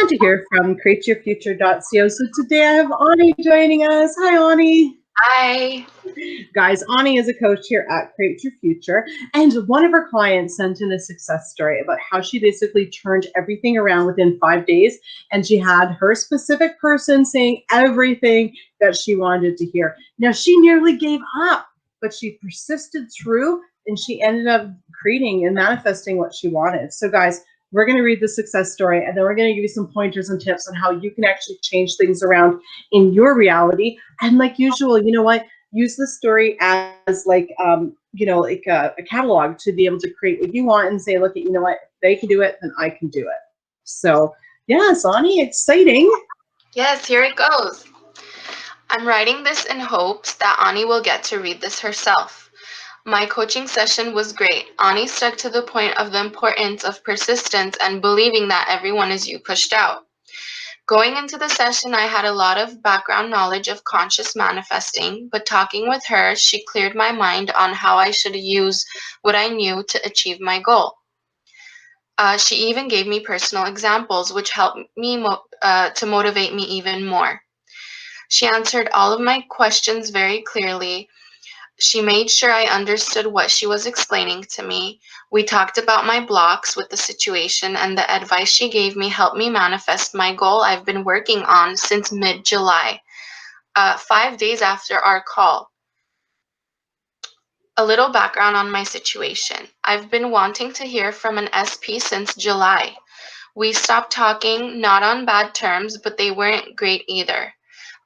want to hear from createyourfuture.co. So today I have Ani joining us. Hi, Ani. Hi. Guys, Ani is a coach here at Create Your Future, and one of her clients sent in a success story about how she basically turned everything around within 5 days, and she had her specific person saying everything that she wanted to hear. Now, she nearly gave up, but she persisted through, and she ended up creating and manifesting what she wanted. So, guys, we're going to read the success story, and then we're going to give you some pointers and tips on how you can actually change things around in your reality. And like usual, you know what? Use the story as like, like a catalog to be able to create what you want and say, look, you know what? If they can do it, then I can do it. So, yes, Ani, exciting. Yes, here it goes. I'm writing this in hopes that Ani will get to read this herself. My coaching session was great. Ani stuck to the point of the importance of persistence and believing that everyone is you pushed out. Going into the session, I had a lot of background knowledge of conscious manifesting, but talking with her, she cleared my mind on how I should use what I knew to achieve my goal. She even gave me personal examples, which helped me to motivate me even more. She answered all of my questions very clearly. She made sure I understood what she was explaining to me. We talked about my blocks with the situation, and the advice she gave me helped me manifest my goal I've been working on since mid-July, 5 days after our call. A little background on my situation. I've been wanting to hear from an SP since July. We stopped talking, not on bad terms, but they weren't great either.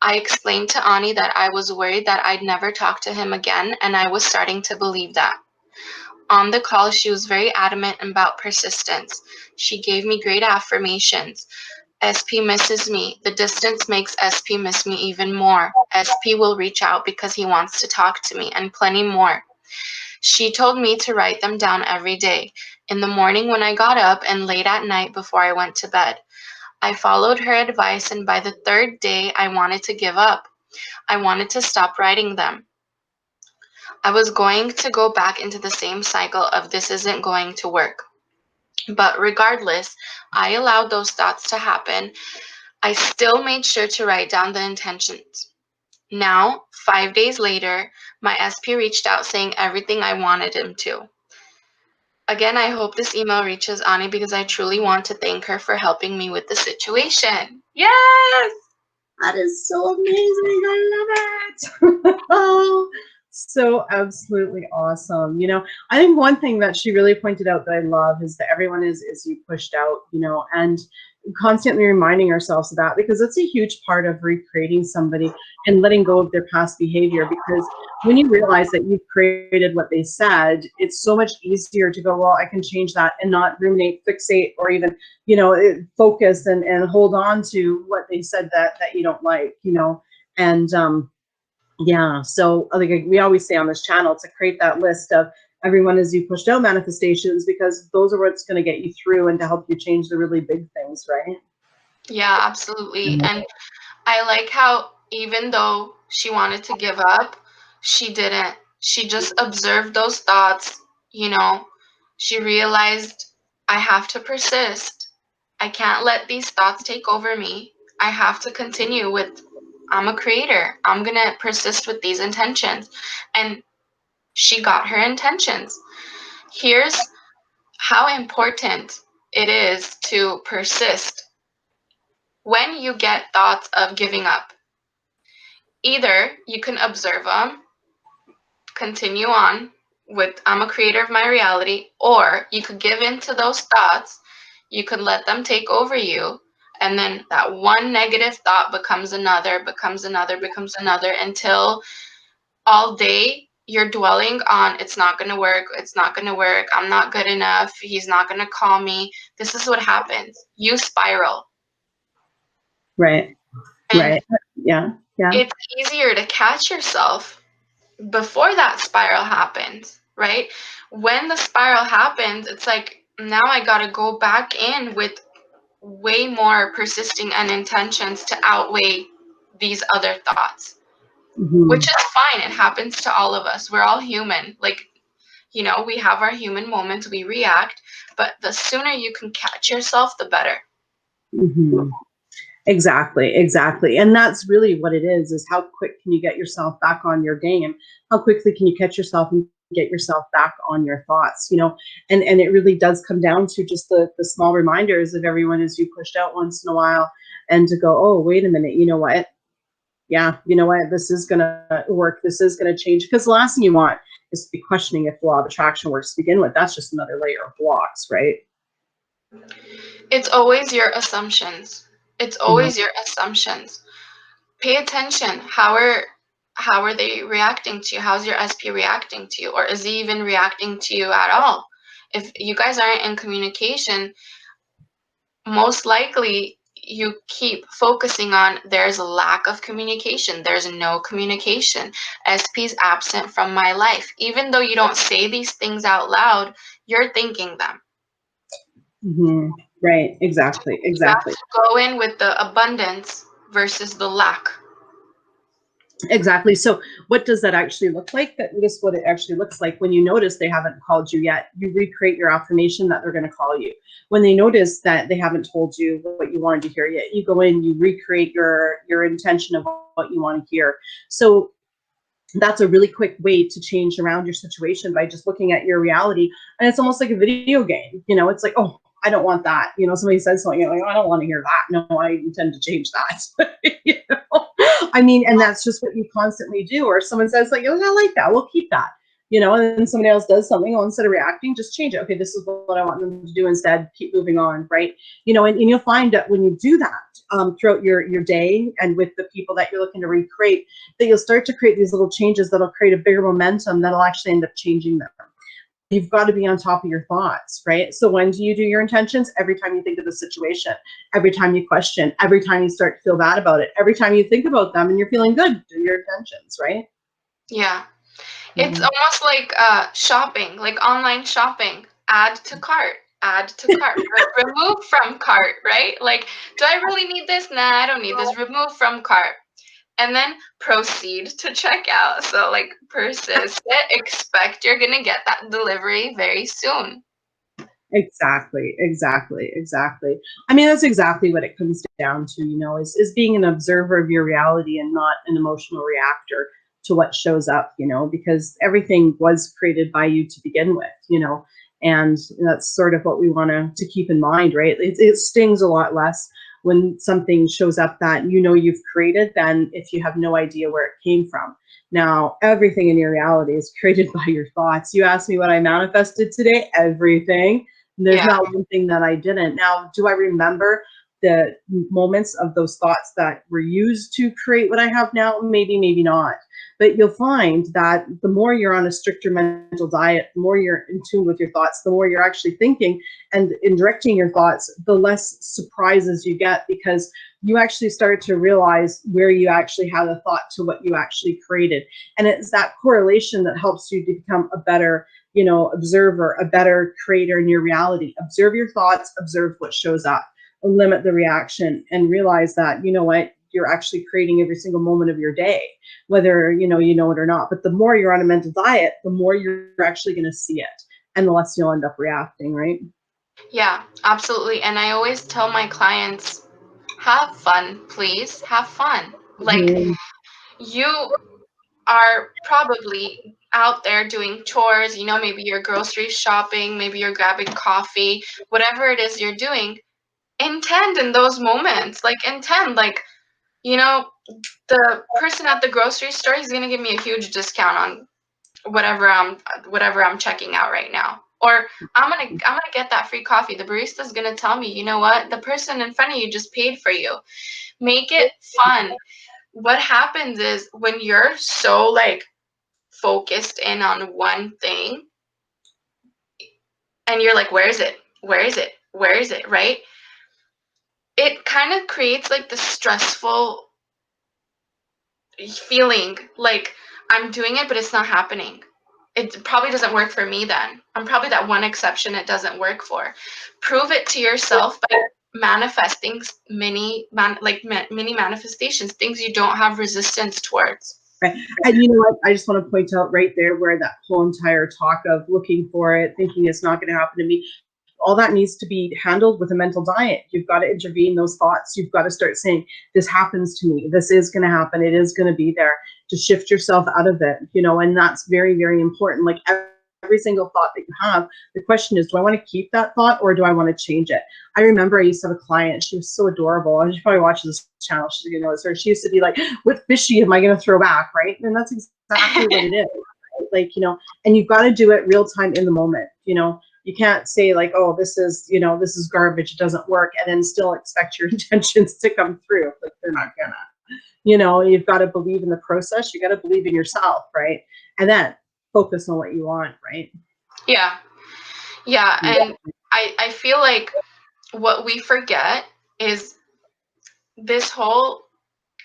I explained to Ani that I was worried that I'd never talk to him again, and I was starting to believe that. On the call, she was very adamant about persistence. She gave me great affirmations. SP misses me. The distance makes SP miss me even more. SP will reach out because he wants to talk to me, and plenty more. She told me to write them down every day, in the morning when I got up and late at night before I went to bed. I followed her advice, and by the third day, I wanted to give up. I wanted to stop writing them. I was going to go back into the same cycle of this isn't going to work. But regardless, I allowed those thoughts to happen. I still made sure to write down the intentions. Now, 5 days later, my SP reached out saying everything I wanted him to. Again, I hope this email reaches Ani because I truly want to thank her for helping me with the situation. Yes! That is so amazing. I love it. So absolutely awesome. I think one thing that she really pointed out that I love is that everyone is you pushed out, and constantly reminding ourselves of that, because it's a huge part of recreating somebody and letting go of their past behavior. Because when you realize that you've created what they said, it's so much easier to go, well, I can change that and not ruminate, fixate, or even, focus and hold on to what they said that you don't like, and yeah. So like we always say on this channel, to create that list of everyone as you pushed out manifestations, because those are what's going to get you through and to help you change the really big things, right? Yeah, absolutely. And I like how even though she wanted to give up, she didn't. She just observed those thoughts, She realized I have to persist. I can't let these thoughts take over me. I have to continue with, I'm a creator. I'm going to persist with these intentions. And she got her intentions. Here's how important it is to persist when you get thoughts of giving up. Either you can observe them, continue on with, I'm a creator of my reality, or you could give in to those thoughts. You could let them take over you. And then that one negative thought becomes another, until all day you're dwelling on, it's not going to work. I'm not good enough. He's not going to call me. This is what happens. You spiral. Right. And right. Yeah. it's easier to catch yourself before that spiral happens, right? When the spiral happens, it's like, now I got to go back in with way more persisting and intentions to outweigh these other thoughts, which is fine. It happens to all of us. We're all human. Like, we have our human moments, we react, but the sooner you can catch yourself, the better. Mhm. Exactly, exactly. And that's really what it is how quick can you get yourself back on your game? How quickly can you catch yourself and get yourself back on your thoughts, you know? And it really does come down to just the small reminders of everyone as you pushed out once in a while and to go, oh, wait a minute, you know what? Yeah, you know what? This is gonna work. This is gonna change. Because the last thing you want is to be questioning if the law of attraction works to begin with. That's just another layer of blocks, right? It's always your assumptions. It's Mhm. always your assumptions. Pay attention. How are they reacting to you? How's your SP reacting to you? Or is he even reacting to you at all? If you guys aren't in communication, most likely you keep focusing on there's a lack of communication. There's no communication. SP's absent from my life. Even though you don't say these things out loud, you're thinking them. Mhm. Right. Exactly. You have Exactly. to go in with the abundance versus the lack. Exactly. So, what does that actually look like? This is what it actually looks like when you notice they haven't called you yet. You recreate your affirmation that they're going to call you. When they notice that they haven't told you what you wanted to hear yet, you go in, you recreate your intention of what you want to hear. So that's a really quick way to change around your situation by just looking at your reality. And it's almost like a video game. You know, it's like, oh, I don't want that. You know, somebody says something, you're like, oh, I don't want to hear that. No, I intend to change that. You know? I mean, and that's just what you constantly do. Or someone says, like, oh, I like that. We'll keep that. You know, and then somebody else does something. Oh, instead of reacting, just change it. Okay, this is what I want them to do instead. Keep moving on, right? You know, and you'll find that when you do that throughout your day and with the people that you're looking to recreate, that you'll start to create these little changes that'll create a bigger momentum that'll actually end up changing them. You've got to be on top of your thoughts, right? So when do you do your intentions? Every time you think of the situation, every time you question, every time you start to feel bad about it, every time you think about them and you're feeling good, do your intentions, right? Yeah. It's Mhm. almost like shopping, like online shopping. Add to cart, add to cart, remove from cart, right? Like, do I really need this? Nah, I don't need this. Remove from cart. And then proceed to checkout. So, like, persist it, expect you're going to get that delivery very soon. Exactly, exactly, exactly. I mean, that's exactly what it comes down to, you know, is being an observer of your reality and not an emotional reactor to what shows up, you know, because everything was created by you to begin with, you know, and that's sort of what we want to keep in mind, right? It stings a lot less when something shows up that you know you've created than if you have no idea where it came from. Now, everything in your reality is created by your thoughts. You asked me what I manifested today, everything. There's Yeah. not one thing that I didn't. Now, do I remember the moments of those thoughts that were used to create what I have now? Maybe, maybe not. But you'll find that the more you're on a stricter mental diet, the more you're in tune with your thoughts, the more you're actually thinking and in directing your thoughts, the less surprises you get because you actually start to realize where you actually had a thought to what you actually created. And it's that correlation that helps you to become a better, you know, observer, a better creator in your reality. Observe your thoughts, observe what shows up, limit the reaction, and realize that, you know what, you're actually creating every single moment of your day, whether you know it or not. But the more you're on a mental diet, the more you're actually going to see it, and the less you'll end up reacting, right? Yeah, absolutely. And I always tell my clients, have fun, please. Have fun. Like, Mhm. you are probably out there doing chores, maybe you're grocery shopping, maybe you're grabbing coffee, whatever it is you're doing, intend in those moments. Like, intend, like, you know, the person at the grocery store is going to give me a huge discount on whatever I'm checking out right now. Or I'm gonna get that free coffee. The barista's gonna tell me, you know what? The person in front of you just paid for you. Make it fun. What happens is when you're so like focused in on one thing and you're like, where is it? Where is it? Where is it? Right? It kind of creates like the stressful feeling like I'm doing it, but it's not happening. It probably doesn't work for me then. I'm probably that one exception it doesn't work for. Prove it to yourself by manifesting mini manifestations, things you don't have resistance towards. Right. And you know what? I just want to point out right there where that whole entire talk of looking for it, thinking it's not going to happen to me. all that needs to be handled with a mental diet. You've got to intervene those thoughts. You've got to start saying, this happens to me. This is going to happen. It is going to be there, to shift yourself out of it, you know, and that's very, very important. Like every single thought that you have, the question is, do I want to keep that thought or do I want to change it? I remember I used to have a client. She was so adorable. And she probably watches this channel. She's going to know it's her. She used to be like, what fishy am I going to throw back? Right. And that's exactly what it is. Right? Like, you know, and you've got to do it real time in the moment. You know, you can't say like, oh, this is, you know, this is garbage. It doesn't work. And then still expect your intentions to come through. Like they're not gonna, you know, you've got to believe in the process. You got to believe in yourself. Right. And then focus on what you want, right? Yeah. Yeah. And I feel like what we forget is this whole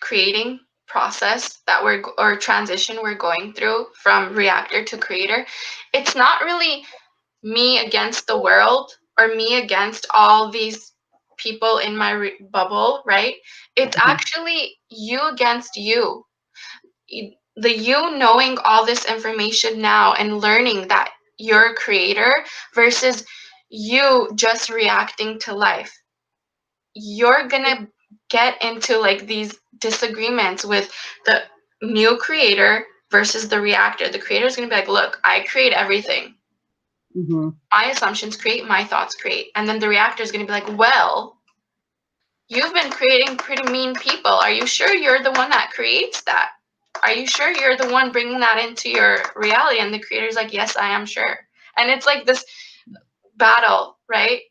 creating process that or transition we're going through from reactor to creator. It's not really me against the world or me against all these people in my bubble, right? It's actually you against you. The you knowing all this information now and learning that you're a creator versus you just reacting to life. You're gonna get into like these disagreements with the new creator versus the reactor. The creator is gonna be like, look, I create everything. My assumptions create, my thoughts create. And then the reactor is gonna be like, well, you've been creating pretty mean people. Are you sure you're the one that creates that? Are you sure you're the one bringing that into your reality? And the creator's like, yes, I am sure. And it's like this battle, right?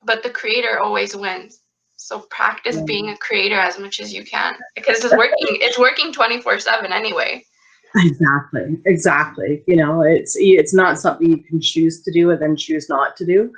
But the creator always wins. So practice being a creator as much as you can, because it's working. It's working 24/7 anyway. Exactly. You know, it's not something you can choose to do and then choose not to do.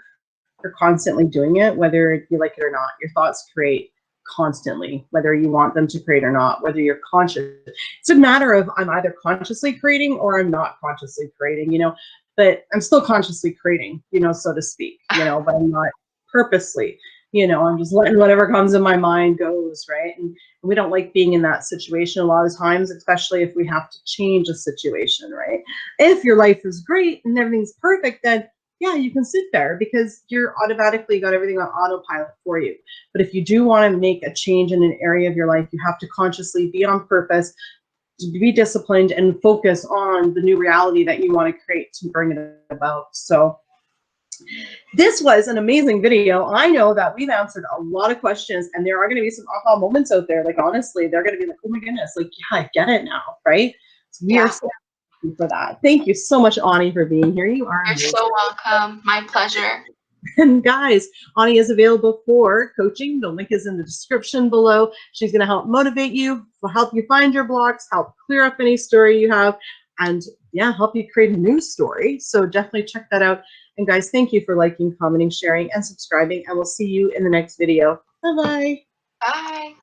You're constantly doing it, whether you like it or not. Your thoughts create constantly, whether you want them to create or not, whether you're conscious. It's a matter of I'm either consciously creating or I'm not consciously creating, you know, but I'm still consciously creating, you know, so to speak, you know, but I'm not purposely, you know, I'm just letting whatever comes in my mind goes, right? And we don't like being in that situation a lot of times, especially if we have to change a situation, right? If your life is great and everything's perfect, then yeah, you can sit there because you're automatically got everything on autopilot for you. But if you do want to make a change in an area of your life, you have to consciously be on purpose, to be disciplined and focus on the new reality that you want to create to bring it about. So this was an amazing video. I know that we've answered a lot of questions and there are going to be some aha moments out there. Like, honestly, they're going to be like, oh my goodness, like, yeah, I get it now, right? So we are so happy for that. Thank you so much, Ani, for being here. You are amazing. You're so welcome. My pleasure. And guys, Ani is available for coaching. The link is in the description below. She's going to help motivate you, help you find your blocks, help clear up any story you have, and yeah, help you create a new story. So definitely check that out. And guys, thank you for liking, commenting, sharing, and subscribing. And we'll see you in the next video. Bye-bye. Bye.